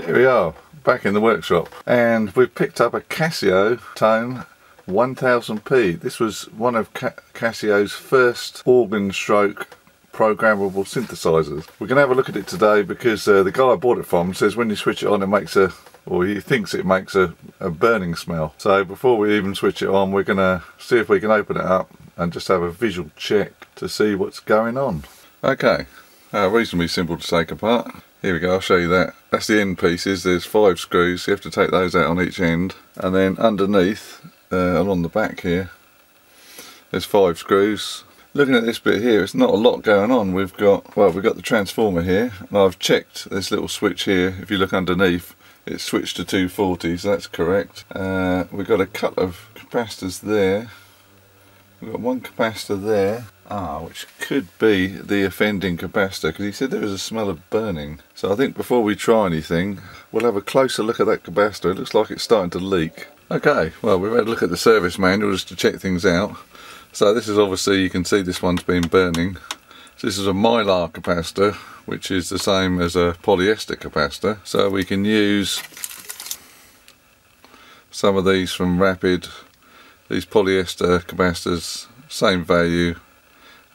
Here we are, back in the workshop, and we've picked up a Casio tone 1000p. This was one of Casio's first organ stroke programmable synthesizers. We're going to have a look at it today because the guy I bought it from says when you switch it on it makes a, or he thinks it makes a burning smell. So before we even switch it on, we're going to see if we can open it up and just have a visual check to see what's going on. Okay, reasonably simple to take apart. Here we go, I'll show you that. That's the end pieces. There's 5 screws, you have to take those out on each end, and then underneath along the back here there's 5 screws. Looking at this bit here, it's not a lot going on. We've got the transformer here, and I've checked this little switch here. If you look underneath, it's switched to 240, so that's correct. We've got a couple of capacitors there. We've got one capacitor there, which could be the offending capacitor, because he said there was a smell of burning. So I think before we try anything, we'll have a closer look at that capacitor. It looks like it's starting to leak. Okay, well, we've had a look at the service manual just to check things out. So this is obviously, you can see this one's been burning. So this is a mylar capacitor, which is the same as a polyester capacitor. So we can use some of these from Rapid. These polyester capacitors, same value.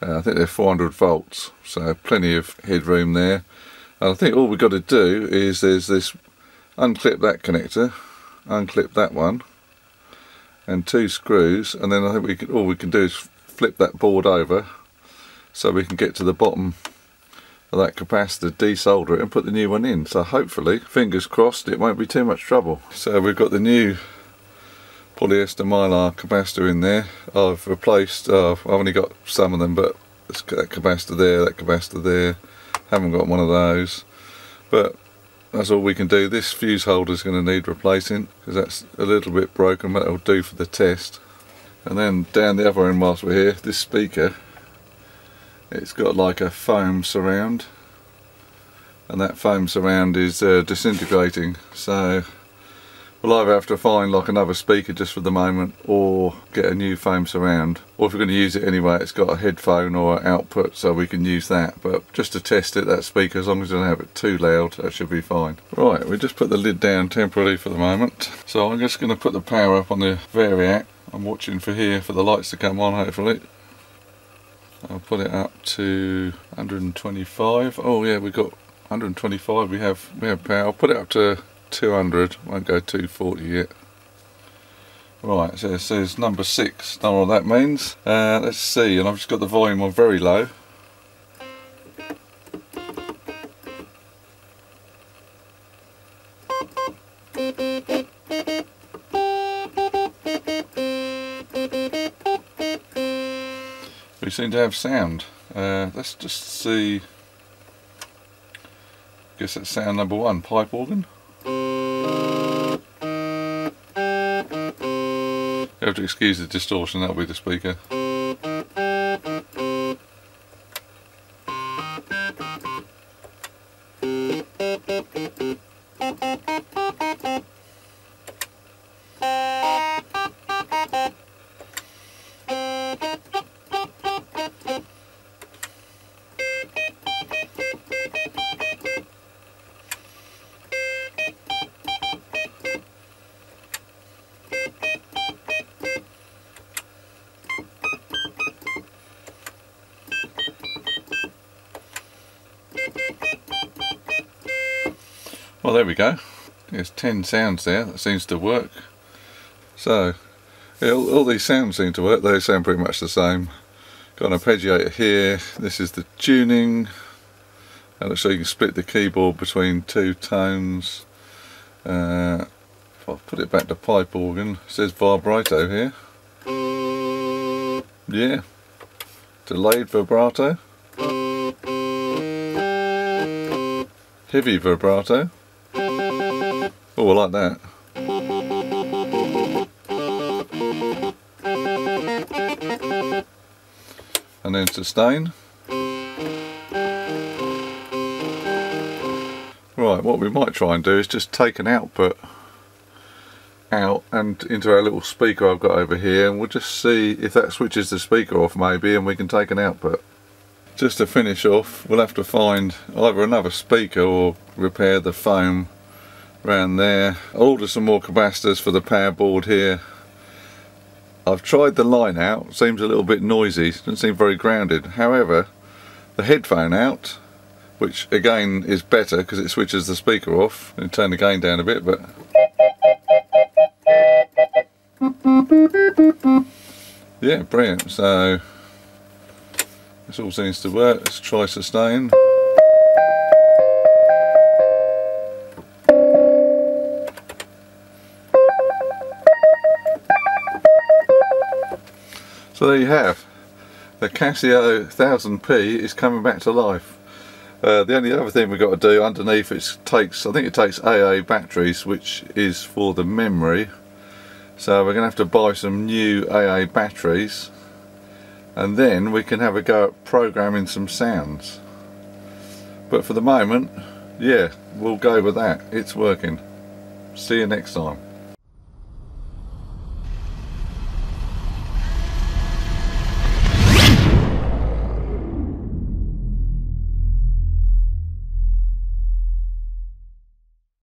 I think they're 400 volts, so plenty of headroom there. And I think all we've got to do is there's this, unclip that connector, unclip that one, and 2 screws, and then I think all we can do is flip that board over so we can get to the bottom of that capacitor, desolder it and put the new one in. So hopefully, fingers crossed, it won't be too much trouble. So we've got the new polyester mylar capacitor in there. I've replaced, I've only got some of them, but that capacitor there, haven't got one of those, but that's all we can do. This fuse holder is going to need replacing because that's a little bit broken, but it'll do for the test. And then down the other end, whilst we're here, this speaker, it's got like a foam surround, and that foam surround is disintegrating, so we'll either have to find like another speaker just for the moment or get a new foam surround, or if we're going to use it anyway, it's got a headphone or output so we can use that. But just to test it, that speaker, as long as we don't have it too loud, that should be fine. Right, we just put the lid down temporarily for the moment. So I'm just going to put the power up on the Variac. I'm watching for here for the lights to come on, hopefully. I'll put it up to 125. Oh yeah, we've got 125, we have power. I'll put it up to 200, won't go 240 yet. Right, so it says number 6, don't know what that means. Let's see, and I've just got the volume on very low. We seem to have sound. Let's just see. Guess that's sound number 1, pipe organ. You have to excuse the distortion, that'll be the speaker. Well, there we go. There's 10 sounds there. That seems to work. So, yeah, all these sounds seem to work. They sound pretty much the same. Got an arpeggiator here. This is the tuning. And so you can split the keyboard between 2 tones. If I put it back to pipe organ, it says vibrato here. Yeah. Delayed vibrato. Heavy vibrato. Oh, I like that. And then sustain. Right, what we might try and do is just take an output out and into our little speaker I've got over here, and we'll just see if that switches the speaker off maybe, and we can take an output. Just to finish off, we'll have to find either another speaker or repair the foam around there. I'll order some more capacitors for the power board here. I've tried the line out, seems a little bit noisy, doesn't seem very grounded. However, the headphone out, which again is better because it switches the speaker off, and turn the gain down a bit, but yeah, brilliant. So this all seems to work. Let's try sustain. So there you have, the Casio 1000p is coming back to life. The only other thing we've got to do underneath, I think it takes AA batteries, which is for the memory. So we're going to have to buy some new AA batteries, and then we can have a go at programming some sounds. But for the moment, yeah, we'll go with that. It's working. See you next time.